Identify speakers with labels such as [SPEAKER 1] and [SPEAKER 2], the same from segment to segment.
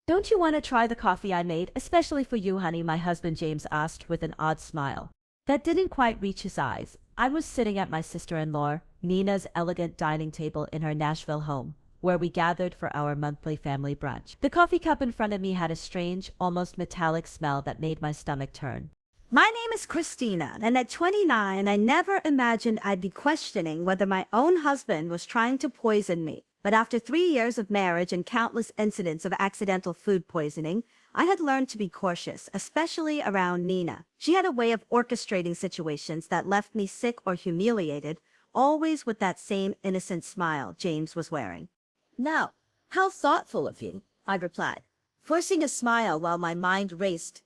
[SPEAKER 1] Don't you want to try the coffee I made, especially for you, honey? My husband James asked with an odd smile. That didn't quite reach his eyes. I was sitting at my sister-in-law, Nina's elegant dining table in her Nashville home, where we gathered for our monthly family brunch. The coffee cup in front of me had a strange, almost metallic smell that made my stomach turn.
[SPEAKER 2] My name is Christina, and at 29, I never imagined I'd be questioning whether my own husband was trying to poison me. But after 3 years of marriage and countless incidents of accidental food poisoning, I had learned to be cautious, especially around Nina. She had a way of orchestrating situations that left me sick or humiliated, always with that same innocent smile James was wearing. "Now, how thoughtful of you," I replied, forcing a smile while my mind raced.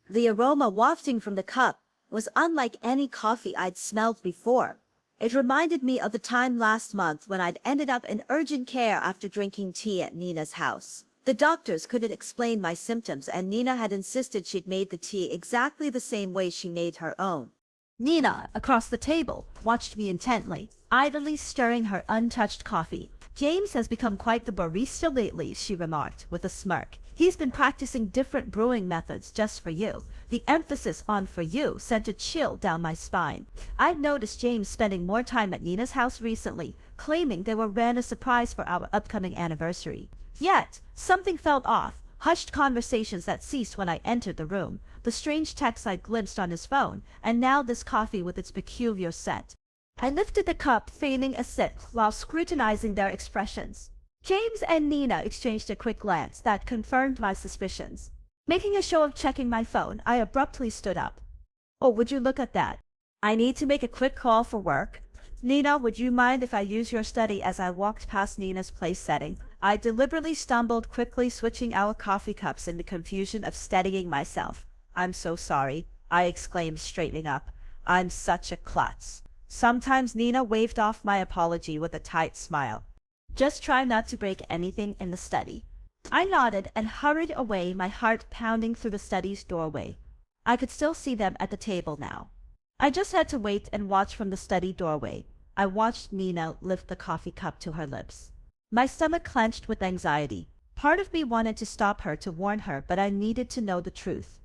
[SPEAKER 2] The aroma wafting from the cup was unlike any coffee I'd smelled before. It reminded me of the time last month when I'd ended up in urgent care after drinking tea at Nina's house. The doctors couldn't explain my symptoms, and Nina had insisted she'd made the tea exactly the same way she made her own.
[SPEAKER 1] Nina, across the table, watched me intently, idly stirring her untouched coffee. James has become quite the barista lately, she remarked with a smirk. He's been practicing different brewing methods just for you. The emphasis on "for you" sent a chill down my spine. I've noticed James spending more time at Nina's house recently, claiming they were ran a surprise for our upcoming anniversary. Yet, something felt off. Hushed conversations that ceased when I entered the room, the strange texts I glimpsed on his phone, and now this coffee with its peculiar scent. I lifted the cup, feigning a sip, while scrutinizing their expressions. James and Nina exchanged a quick glance that confirmed my suspicions. Making a show of checking my phone, I abruptly stood up. "Oh, would you look at that? I need to make a quick call for work. Nina, would you mind if I use your study?" As I walked past Nina's place setting, I deliberately stumbled, quickly switching our coffee cups in the confusion of steadying myself. "I'm so sorry," I exclaimed, straightening up. "I'm such a klutz." Sometimes Nina waved off my apology with a tight smile. "Just try not to break anything in the study." I nodded and hurried away, my heart pounding through the study's doorway. I could still see them at the table now. I just had to wait and watch from the study doorway. I watched Nina lift the coffee cup to her lips. My stomach clenched with anxiety. Part of me wanted to stop her, to warn her, but I needed to know the truth.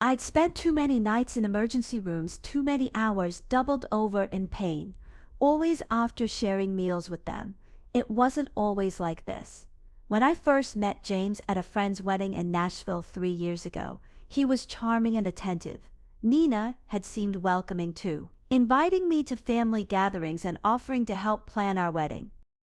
[SPEAKER 1] I'd spent too many nights in emergency rooms, too many hours doubled over in pain, always after sharing meals with them. It wasn't always like this. When I first met James at a friend's wedding in Nashville 3 years ago, he was charming and attentive. Nina had seemed welcoming too, inviting me to family gatherings and offering to help plan our wedding.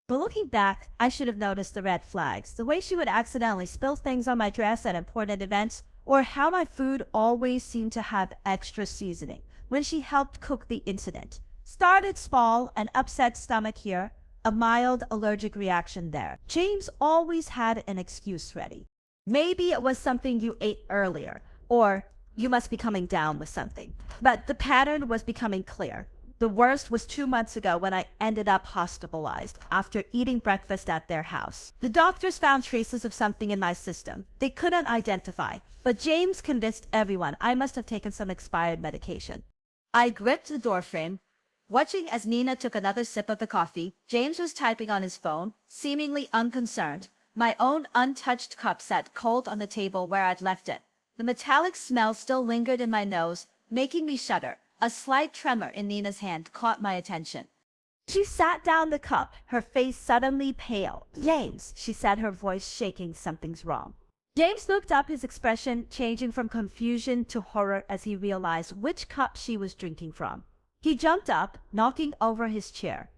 [SPEAKER 1] But looking back, I should have noticed the red flags, the way she would accidentally spill things on my dress at important events, or how my food always seemed to have extra seasoning when she helped cook the incident. Started small, an upset stomach here, a mild allergic reaction there. James always had an excuse ready. Maybe it was something you ate earlier, or you must be coming down with something. But the pattern was becoming clear. The worst was 2 months ago when I ended up hospitalized after eating breakfast at their house. The doctors found traces of something in my system they couldn't identify, but James convinced everyone I must have taken some expired medication. I gripped the doorframe, watching as Nina took another sip of the coffee. James was typing on his phone, seemingly unconcerned. My own untouched cup sat cold on the table where I'd left it. The metallic smell still lingered in my nose, making me shudder. A slight tremor in Nina's hand caught my attention. She sat down the cup, her face suddenly pale. "James," she said, her voice shaking, "something's wrong." James looked up, his expression changing from confusion to horror as he realized which cup she was drinking from. He jumped up, knocking over his chair.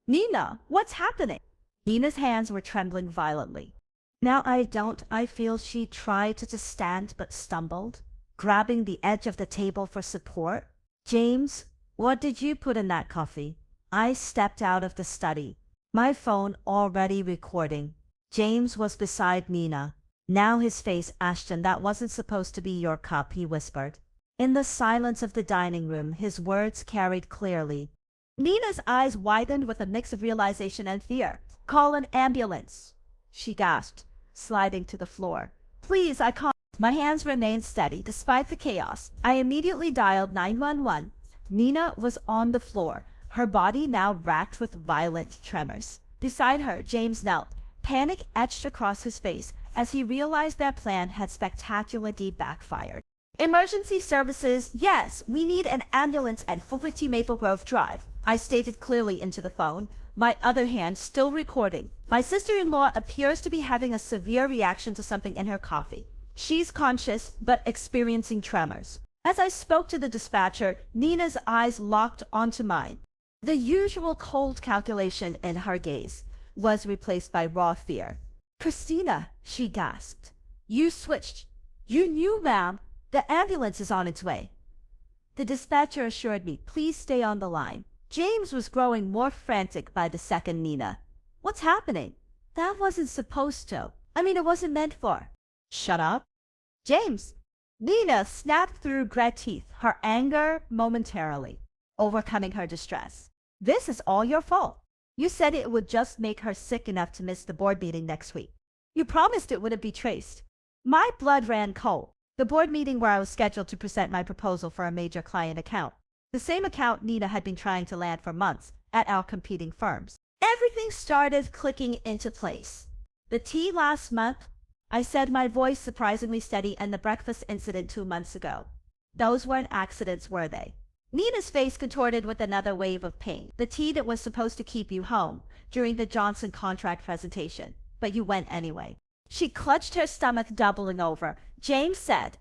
[SPEAKER 1] "Nina, what's happening?" Nina's hands were trembling violently. Now I feel she tried to stand but stumbled, grabbing the edge of the table for support. "James, what did you put in that coffee?" I stepped out of the study, my phone already recording. James was beside Nina, now his face ashen. "That wasn't supposed to be your cup," he whispered. In the silence of the dining room, his words carried clearly. Nina's eyes widened with a mix of realization and fear. "Call an ambulance," she gasped, sliding to the floor. "Please, I can't." My hands remained steady despite the chaos. I immediately dialed 911. Nina was on the floor, her body now racked with violent tremors. Beside her, James knelt, panic etched across his face, as he realized their plan had spectacularly backfired. Emergency services, yes, we need an ambulance at 450 Maple Grove Drive, I stated clearly into the phone, my other hand still recording. My sister-in-law appears to be having a severe reaction to something in her coffee. She's conscious, but experiencing tremors. As I spoke to the dispatcher, Nina's eyes locked onto mine. The usual cold calculation in her gaze was replaced by raw fear. Christina, she gasped. You switched. You knew, ma'am. The ambulance is on its way. The dispatcher assured me, please stay on the line. James was growing more frantic by the second, Nina. What's happening? That wasn't supposed to. It wasn't meant for. Shut up. James. Nina snapped through grit teeth, her anger momentarily overcoming her distress. This is all your fault. You said it would just make her sick enough to miss the board meeting next week. You promised it wouldn't be traced. My blood ran cold. The board meeting where I was scheduled to present my proposal for a major client account. The same account Nina had been trying to land for months at our competing firms. Everything started clicking into place. The tea last month, I said, my voice surprisingly steady, and the breakfast incident 2 months ago. Those weren't accidents, were they? Nina's face contorted with another wave of pain. The tea that was supposed to keep you home during the Johnson contract presentation, but you went anyway. She clutched her stomach, doubling over. James said,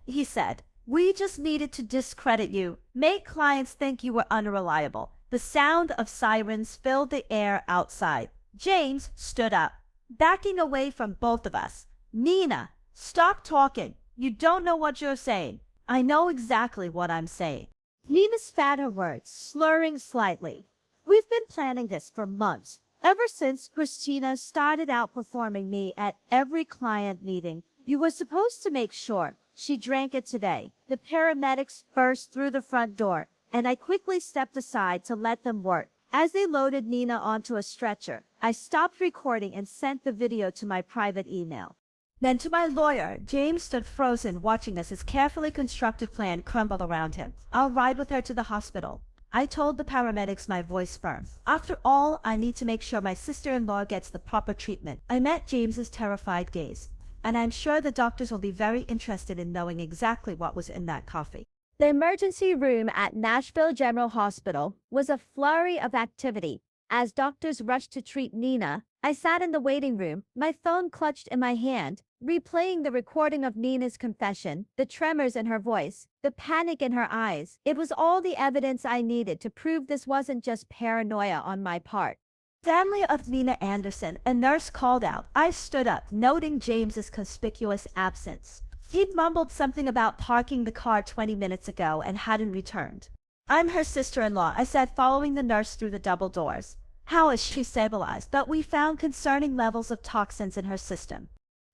[SPEAKER 1] we just needed to discredit you, make clients think you were unreliable. The sound of sirens filled the air outside. James stood up, backing away from both of us. Nina, stop talking. You don't know what you're saying. I know exactly what I'm saying.
[SPEAKER 2] Nina spat her words, slurring slightly. We've been planning this for months. Ever since Christina started outperforming me at every client meeting. You were supposed to make sure she drank it today. The paramedics burst through the front door, and I quickly stepped aside to let them work. As they loaded Nina onto a stretcher, I stopped recording and sent the video to my private email.
[SPEAKER 1] Then to my lawyer, James stood frozen, watching as his carefully constructed plan crumbled around him. I'll ride with her to the hospital. I told the paramedics, my voice firm. After all, I need to make sure my sister-in-law gets the proper treatment. I met James's terrified gaze, and I'm sure the doctors will be very interested in knowing exactly what was in that coffee.
[SPEAKER 2] The emergency room at Nashville General Hospital was a flurry of activity. As doctors rushed to treat Nina, I sat in the waiting room, my phone clutched in my hand, replaying the recording of Nina's confession, the tremors in her voice, the panic in her eyes. It was all the evidence I needed to prove this wasn't just paranoia on my part.
[SPEAKER 1] Family of Nina Anderson, a nurse called out. I stood up, noting James's conspicuous absence. He'd mumbled something about parking the car 20 minutes ago and hadn't returned. I'm her sister-in-law, I said, following the nurse through the double doors. How is she stabilized? But we found concerning levels of toxins in her system.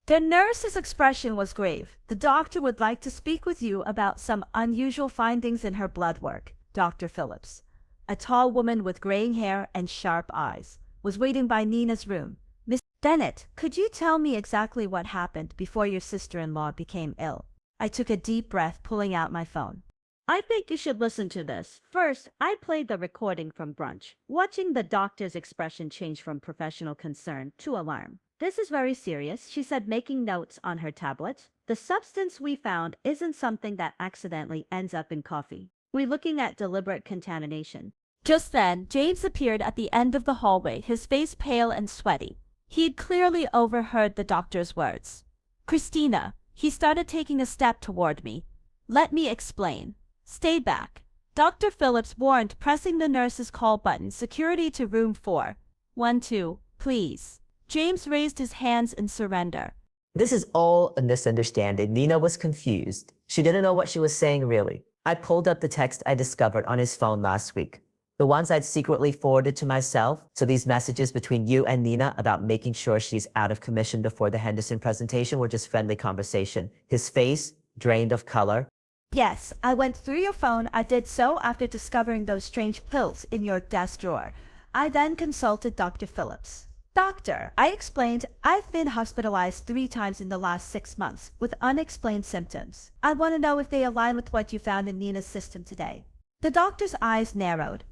[SPEAKER 1] The nurse's expression was grave. The doctor would like to speak with you about some unusual findings in her blood work. Dr. Phillips, a tall woman with graying hair and sharp eyes, was waiting by Nina's room. Miss Bennett, could you tell me exactly what happened before your sister-in-law became ill? I took a deep breath, pulling out my phone. I think you should listen to this. First, I played the recording from brunch, watching the doctor's expression change from professional concern to alarm. This is very serious, she said, making notes on her tablet. The substance we found isn't something that accidentally ends up in coffee. We're looking at deliberate contamination. Just then, James appeared at the end of the hallway, his face pale and sweaty. He'd clearly overheard the doctor's words. Christina, he started taking a step toward me. Let me explain. Stay back. Dr. Phillips warned, pressing the nurse's call button. Security to room 412, please. James raised his hands in surrender.
[SPEAKER 3] This is all a misunderstanding. Nina was confused. She didn't know what she was saying, really. I pulled up the text I discovered on his phone last week. The ones I'd secretly forwarded to myself. So these messages between you and Nina about making sure she's out of commission before the Henderson presentation were just friendly conversation. His face drained of color.
[SPEAKER 1] Yes, I went through your phone. I did so after discovering those strange pills in your desk drawer. I then consulted Dr. Phillips. Doctor, I explained, I've been hospitalized 3 times in the last 6 months with unexplained symptoms. I want to know if they align with what you found in Nina's system today. The doctor's eyes narrowed.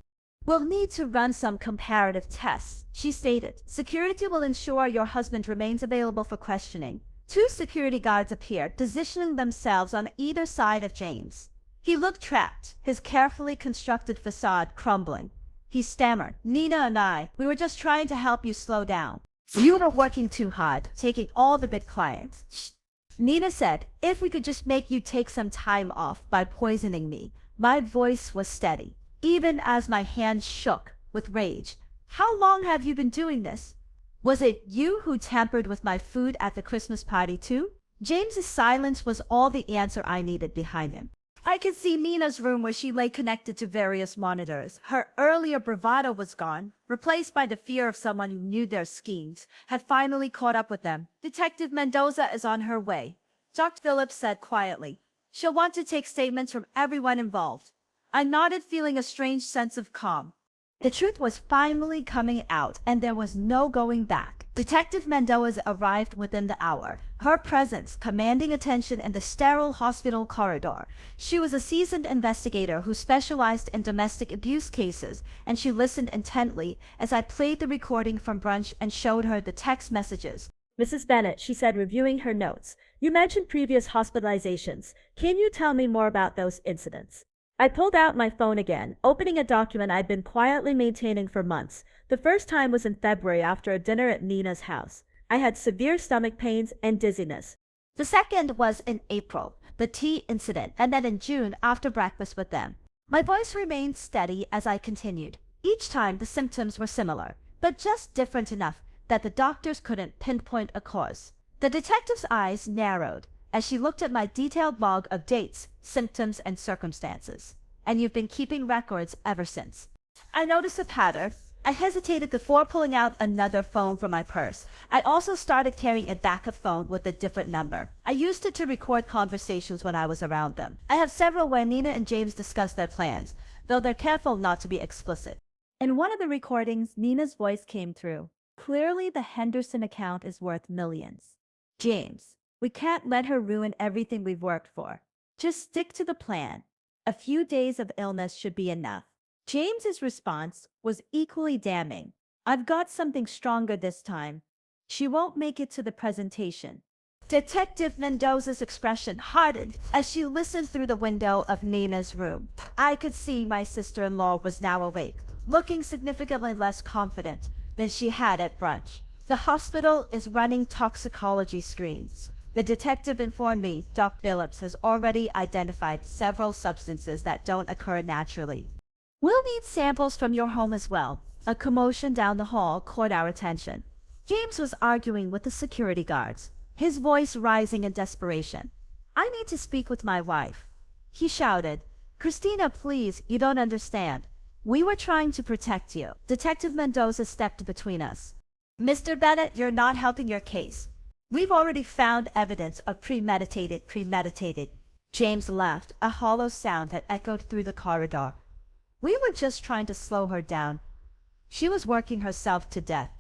[SPEAKER 1] We'll need to run some comparative tests, she stated. Security will ensure your husband remains available for questioning. Two security guards appeared, positioning themselves on either side of James. He looked trapped, his carefully constructed facade crumbling. He stammered, "Nina and we were just trying to help you slow down. You were working too hard, taking all the big clients." Nina said, "If we could just make you take some time off by poisoning me." My voice was steady, even as my hands shook with rage. "How long have you been doing this? Was it you who tampered with my food at the Christmas party too?" James's silence was all the answer I needed behind him. I could see Nina's room where she lay connected to various monitors. Her earlier bravado was gone, replaced by the fear of someone who knew their schemes, had finally caught up with them. "Detective Mendoza is on her way," Dr. Phillips said quietly. "She'll want to take statements from everyone involved." I nodded, feeling a strange sense of calm. The truth was finally coming out, and there was no going back. Detective Mendoza arrived within the hour, her presence commanding attention in the sterile hospital corridor. She was a seasoned investigator who specialized in domestic abuse cases, and she listened intently as I played the recording from brunch and showed her the text messages.
[SPEAKER 4] "Mrs. Bennett," she said, reviewing her notes, "you mentioned previous hospitalizations. Can you tell me more about those incidents?" I pulled out my phone again, opening a document I'd been quietly maintaining for months. The first time was in February after a dinner at Nina's house. I had severe stomach pains and dizziness.
[SPEAKER 1] The second was in April, the tea incident, and then in June after breakfast with them. My voice remained steady as I continued. Each time the symptoms were similar, but just different enough that the doctors couldn't pinpoint a cause. The detective's eyes narrowed as she looked at my detailed log of dates, symptoms, and circumstances. "And you've been keeping records ever since." I noticed a pattern. I hesitated before pulling out another phone from my purse. I also started carrying a backup phone with a different number. I used it to record conversations when I was around them. I have several where Nina and James discuss their plans, though they're careful not to be explicit.
[SPEAKER 4] In one of the recordings, Nina's voice came through. "Clearly, the Henderson account is worth millions. James, we can't let her ruin everything we've worked for. Just stick to the plan. A few days of illness should be enough." James's response was equally damning. "I've got something stronger this time. She won't make it to the presentation."
[SPEAKER 1] Detective Mendoza's expression hardened as she listened through the window of Nina's room. I could see my sister-in-law was now awake, looking significantly less confident than she had at brunch. "The hospital is running toxicology screens. The detective informed me Dr. Phillips has already identified several substances that don't occur naturally. We'll need samples from your home as well." A commotion down the hall caught our attention. James was arguing with the security guards, his voice rising in desperation. "I need to speak with my wife," he shouted. "Christina, please, you don't understand. We were trying to protect you." Detective Mendoza stepped between us. "Mr. Bennett, you're not helping your case. We've already found evidence of premeditated. James laughed, a hollow sound that echoed through the corridor. "We were just trying to slow her down. She was working herself to death,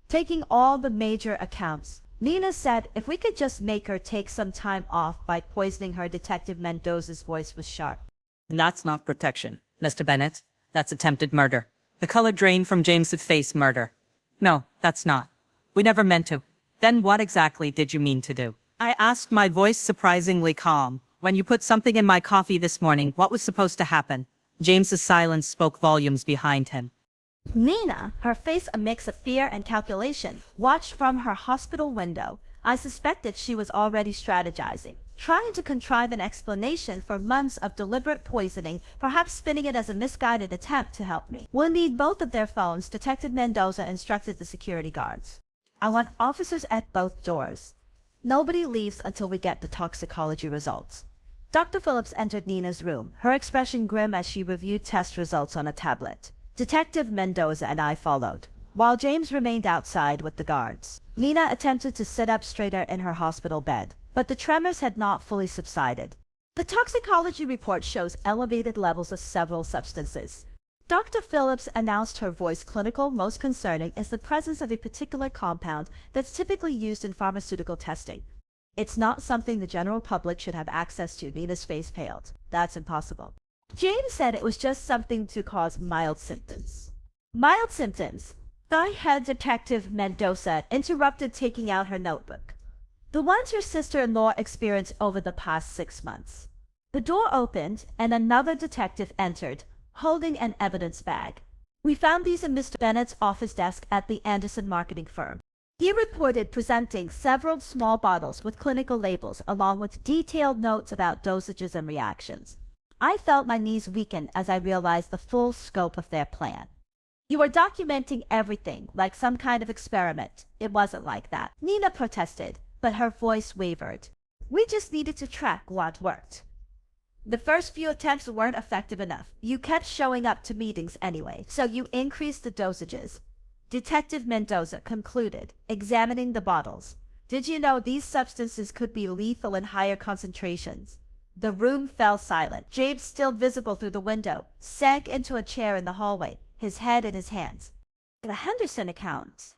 [SPEAKER 1] taking all the major accounts. Nina said if we could just make her take some time off by poisoning her." Detective Mendoza's voice was sharp.
[SPEAKER 5] And that's not protection, Mr. Bennett. That's attempted murder. The color drained from James's face, murder. No, that's not. We never meant to. Then what exactly did you mean to do? I asked, my voice surprisingly calm. When you put something in my coffee this morning, what was supposed to happen? James's silence spoke volumes behind him.
[SPEAKER 1] Nina, her face a mix of fear and calculation, watched from her hospital window. I suspected she was already strategizing, trying to contrive an explanation for months of deliberate poisoning, perhaps spinning it as a misguided attempt to help me. "We'll need both of their phones," Detective Mendoza instructed the security guards. "I want officers at both doors. Nobody leaves until we get the toxicology results." Dr. Phillips entered Nina's room, her expression grim as she reviewed test results on a tablet. Detective Mendoza and I followed, while James remained outside with the guards. Nina attempted to sit up straighter in her hospital bed, but the tremors had not fully subsided. The toxicology report shows elevated levels of several substances. Dr. Phillips announced, her voice clinical. "Most concerning is the presence of a particular compound that's typically used in pharmaceutical testing. It's not something the general public should have access to." Nina's face paled. "That's impossible." James said it was just something to cause mild symptoms. "Mild symptoms?" The head detective Mendoza interrupted, taking out her notebook. The ones your sister-in-law experienced over the past 6 months. The door opened and another detective entered, holding an evidence bag. We found these in Mr. Bennett's office desk at the Anderson marketing firm. He reported presenting several small bottles with clinical labels along with detailed notes about dosages and reactions. I felt my knees weaken as I realized the full scope of their plan. You are documenting everything like some kind of experiment. It wasn't like that. Nina protested, but her voice wavered. We just needed to track what worked. The first few attempts weren't effective enough. You kept showing up to meetings anyway, so you increased the dosages. Detective Mendoza concluded, examining the bottles. Did you know these substances could be lethal in higher concentrations? The room fell silent. James, still visible through the window, sank into a chair in the hallway, his head in his hands.
[SPEAKER 2] The Henderson account,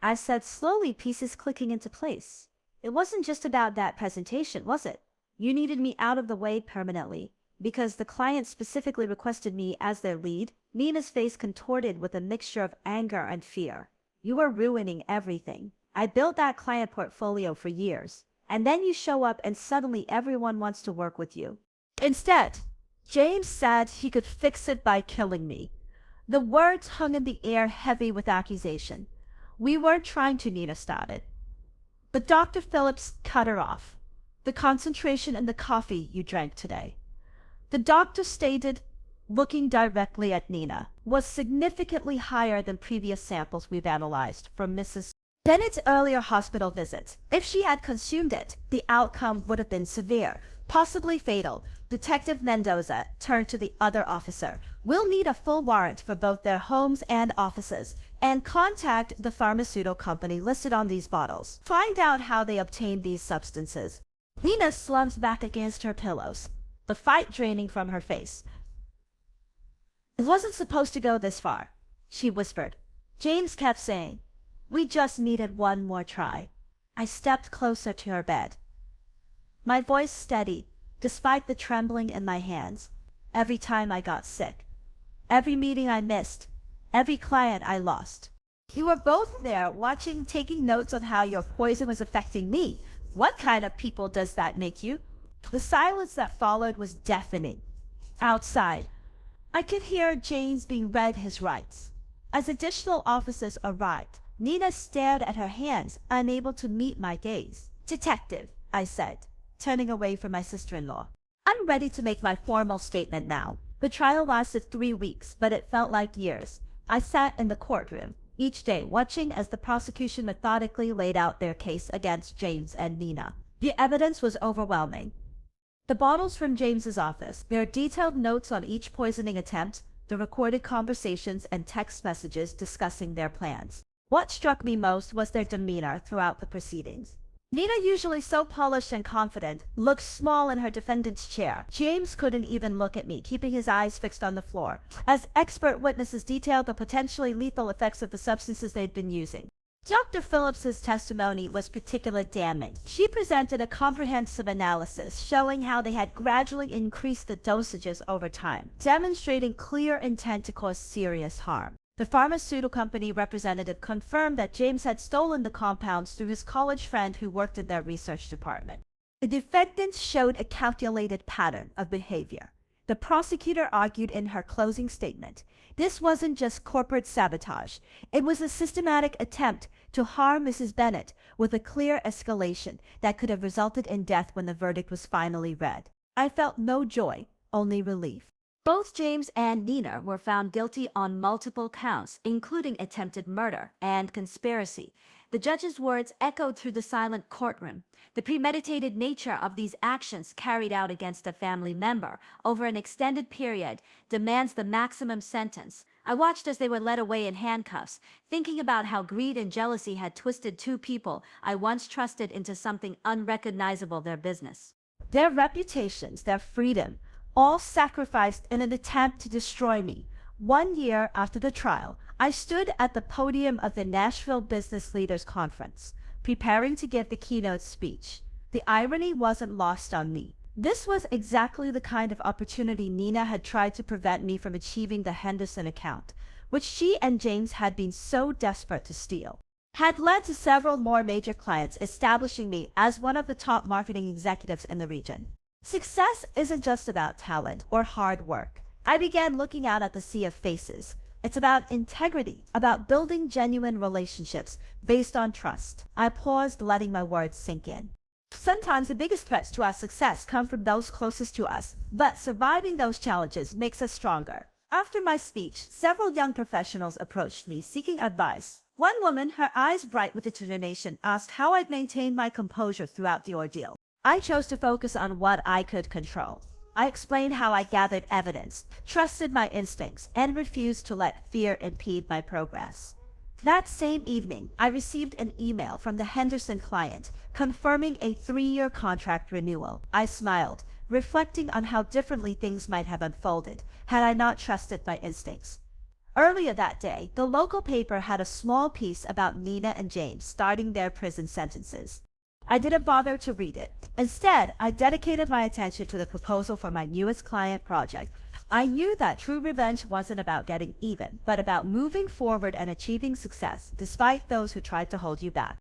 [SPEAKER 2] I said slowly, pieces clicking into place. It wasn't just about that presentation, was it? You needed me out of the way permanently, because the client specifically requested me as their lead. Nina's face contorted with a mixture of anger and fear. You were ruining everything. I built that client portfolio for years, and then you show up and suddenly everyone wants to work with you.
[SPEAKER 1] Instead, James said he could fix it by killing me. The words hung in the air, heavy with accusation. We weren't trying to, Nina started. But Dr. Phillips cut her off. The concentration in the coffee you drank today, the doctor stated, looking directly at Nina, was significantly higher than previous samples we've analyzed from Mrs. Bennett's earlier hospital visits. If she had consumed it, the outcome would have been severe, possibly fatal. Detective Mendoza turned to the other officer. We'll need a full warrant for both their homes and offices, and contact the pharmaceutical company listed on these bottles. Find out how they obtained these substances. Nina slumped back against her pillows, the fight draining from her face. It wasn't supposed to go this far, she whispered. James kept saying, we just needed one more try. I stepped closer to her bed. My voice steadied, despite the trembling in my hands. Every time I got sick, every meeting I missed, every client I lost. You were both there, watching, taking notes on how your poison was affecting me. What kind of people does that make you? The silence that followed was deafening. Outside, I could hear James being read his rights. As additional officers arrived, Nina stared at her hands, unable to meet my gaze. Detective, I said, turning away from my sister-in-law. I'm ready to make my formal statement now. The trial lasted 3 weeks, but it felt like years. I sat in the courtroom, each day watching as the prosecution methodically laid out their case against James and Nina. The evidence was overwhelming. The bottles from James's office, their detailed notes on each poisoning attempt, the recorded conversations and text messages discussing their plans. What struck me most was their demeanor throughout the proceedings. Nina, usually so polished and confident, looked small in her defendant's chair. James couldn't even look at me, keeping his eyes fixed on the floor, as expert witnesses detailed the potentially lethal effects of the substances they'd been using. Dr. Phillips's testimony was particularly damning. She presented a comprehensive analysis showing how they had gradually increased the dosages over time, demonstrating clear intent to cause serious harm. The pharmaceutical company representative confirmed that James had stolen the compounds through his college friend who worked in their research department. The defendants showed a calculated pattern of behavior. The prosecutor argued in her closing statement, this wasn't just corporate sabotage. It was a systematic attempt to harm Mrs. Bennett with a clear escalation that could have resulted in death when the verdict was finally read. I felt no joy, only relief.
[SPEAKER 2] Both James and Nina were found guilty on multiple counts, including attempted murder and conspiracy. The judge's words echoed through the silent courtroom. The premeditated nature of these actions carried out against a family member over an extended period demands the maximum sentence. I watched as they were led away in handcuffs, thinking about how greed and jealousy had twisted two people I once trusted into something unrecognizable, their business.
[SPEAKER 1] Their reputations, their freedom, all sacrificed in an attempt to destroy me. 1 year after the trial, I stood at the podium of the Nashville Business Leaders Conference, preparing to give the keynote speech. The irony wasn't lost on me. This was exactly the kind of opportunity Nina had tried to prevent me from achieving the Henderson account, which she and James had been so desperate to steal. had led to several more major clients, establishing me as one of the top marketing executives in the region. Success isn't just about talent or hard work. I began looking out at the sea of faces. It's about integrity, about building genuine relationships based on trust. I paused, letting my words sink in. Sometimes the biggest threats to our success come from those closest to us, but surviving those challenges makes us stronger. After my speech, several young professionals approached me seeking advice. One woman, her eyes bright with determination, asked how I'd maintained my composure throughout the ordeal. I chose to focus on what I could control. I explained how I gathered evidence, trusted my instincts, and refused to let fear impede my progress. That same evening, I received an email from the Henderson client confirming a 3-year contract renewal. I smiled, reflecting on how differently things might have unfolded had I not trusted my instincts. Earlier that day, the local paper had a small piece about Nina and James starting their prison sentences. I didn't bother to read it. Instead, I dedicated my attention to the proposal for my newest client project. I knew that true revenge wasn't about getting even, but about moving forward and achieving success, despite those who tried to hold you back.